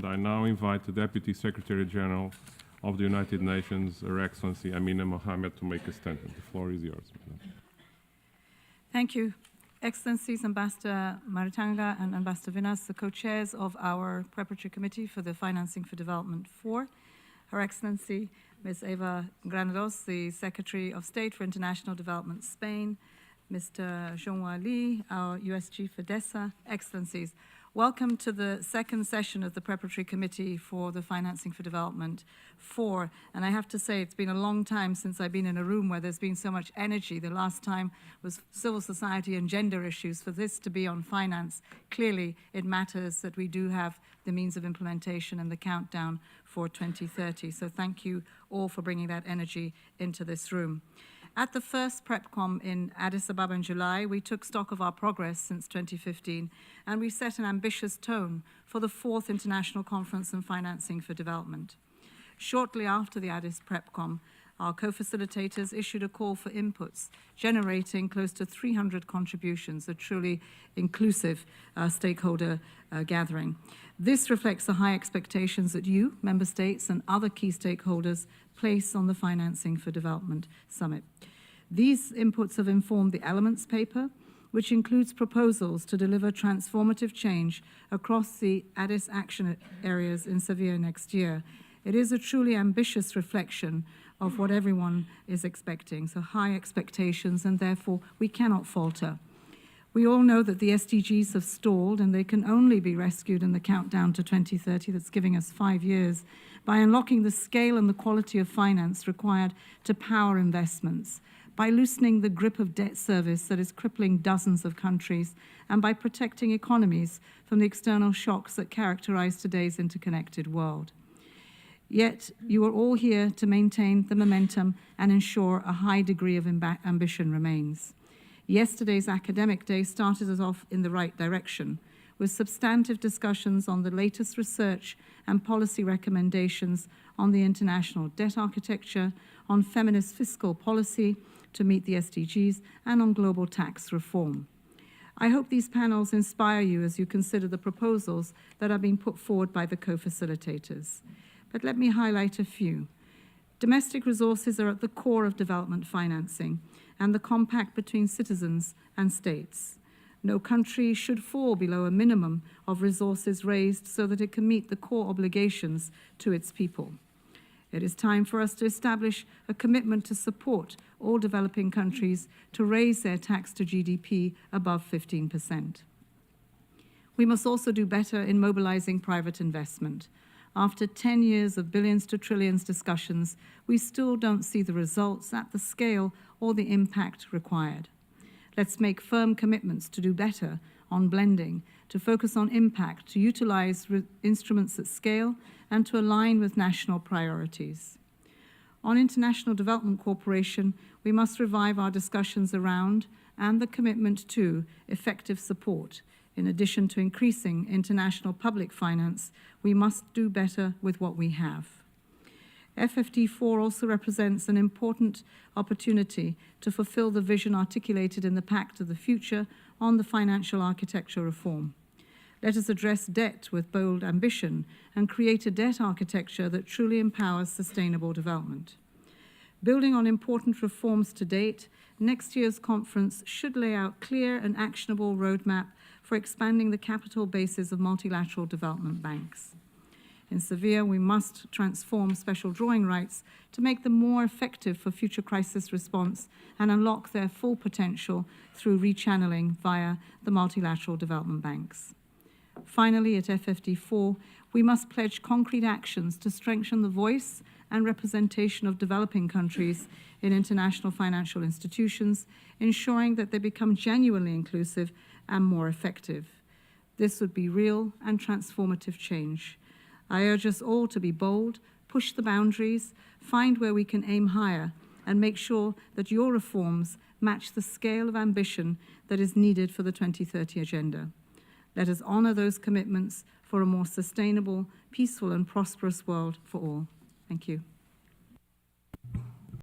and I now invite the Deputy Secretary General of the United Nations, Her Excellency Amina Mohammed, to make a statement. The floor is yours, Madam. Thank you. Excellencies, Ambassador Maniratanga and Ambassador Vinhas, the co-chairs of our Preparatory Committee for the Financing for Development 4, Her Excellency Ms. Eva Granados, the Secretary of State for International Development, Spain, Mr. Junhua, our US Chief for DESA, Excellencies, welcome to the second session of the Preparatory Committee for the Financing for Development 4. And I have to say, it's been a long time since I've been in a room where there's been so much energy. The last time was civil society and gender issues. For this to be on finance, clearly it matters that we do have the means of implementation and the countdown for 2030. So thank you all for bringing that energy into this room. At the first PrepCom in Addis Ababa in July, we took stock of our progress since 2015, and we set an ambitious tone for the 4th International Conference on Financing for Development. Shortly after the Addis PrepCom, our co-facilitators issued a call for inputs, generating close to 300 contributions, a truly inclusive stakeholder gathering. This reflects the high expectations that you, member states, and other key stakeholders place on the Financing for Development Summit. These inputs have informed the Elements paper, which includes proposals to deliver transformative change across the Addis action areas in Sevilla next year. It is a truly ambitious reflection of what everyone is expecting, so high expectations, and therefore we cannot falter. We all know that the SDGs have stalled, and they can only be rescued in the countdown to 2030 that's giving us 5 years by unlocking the scale and the quality of finance required to power investments, by loosening the grip of debt service that is crippling dozens of countries, and by protecting economies from the external shocks that characterize today's interconnected world. Yet, you are all here to maintain the momentum and ensure a high degree of ambition remains. Yesterday's academic day started us off in the right direction, with substantive discussions on the latest research and policy recommendations on the international debt architecture, on feminist fiscal policy to meet the SDGs, and on global tax reform. I hope these panels inspire you as you consider the proposals that are being put forward by the co-facilitators. But let me highlight a few. Domestic resources are at the core of development financing and the compact between citizens and states. No country should fall below a minimum of resources raised so that it can meet the core obligations to its people. It is time for us to establish a commitment to support all developing countries to raise their tax to GDP above 15%. We must also do better in mobilizing private investment. After 10 years of billions to trillions discussions, we still don't see the results at the scale or the impact required. Let's make firm commitments to do better on blending, to focus on impact, to utilize instruments at scale, and to align with national priorities. On international development cooperation, we must revive our discussions around and the commitment to effective support. In addition to increasing international public finance, we must do better with what we have. FFD4 also represents an important opportunity to fulfill the vision articulated in the Pact of the Future on the financial architecture reform. Let us address debt with bold ambition and create a debt architecture that truly empowers sustainable development. Building on important reforms to date, next year's conference should lay out clear and actionable roadmap for expanding the capital bases of multilateral development banks. In Sevilla, we must transform special drawing rights to make them more effective for future crisis response and unlock their full potential through rechanneling via the multilateral development banks. Finally, at FFD4, we must pledge concrete actions to strengthen the voice and representation of developing countries in international financial institutions, ensuring that they become genuinely inclusive and more effective. This would be real and transformative change. I urge us all to be bold, push the boundaries, find where we can aim higher, and make sure that your reforms match the scale of ambition that is needed for the 2030 agenda. Let us honor those commitments for a more sustainable, peaceful, and prosperous world for all. Thank you.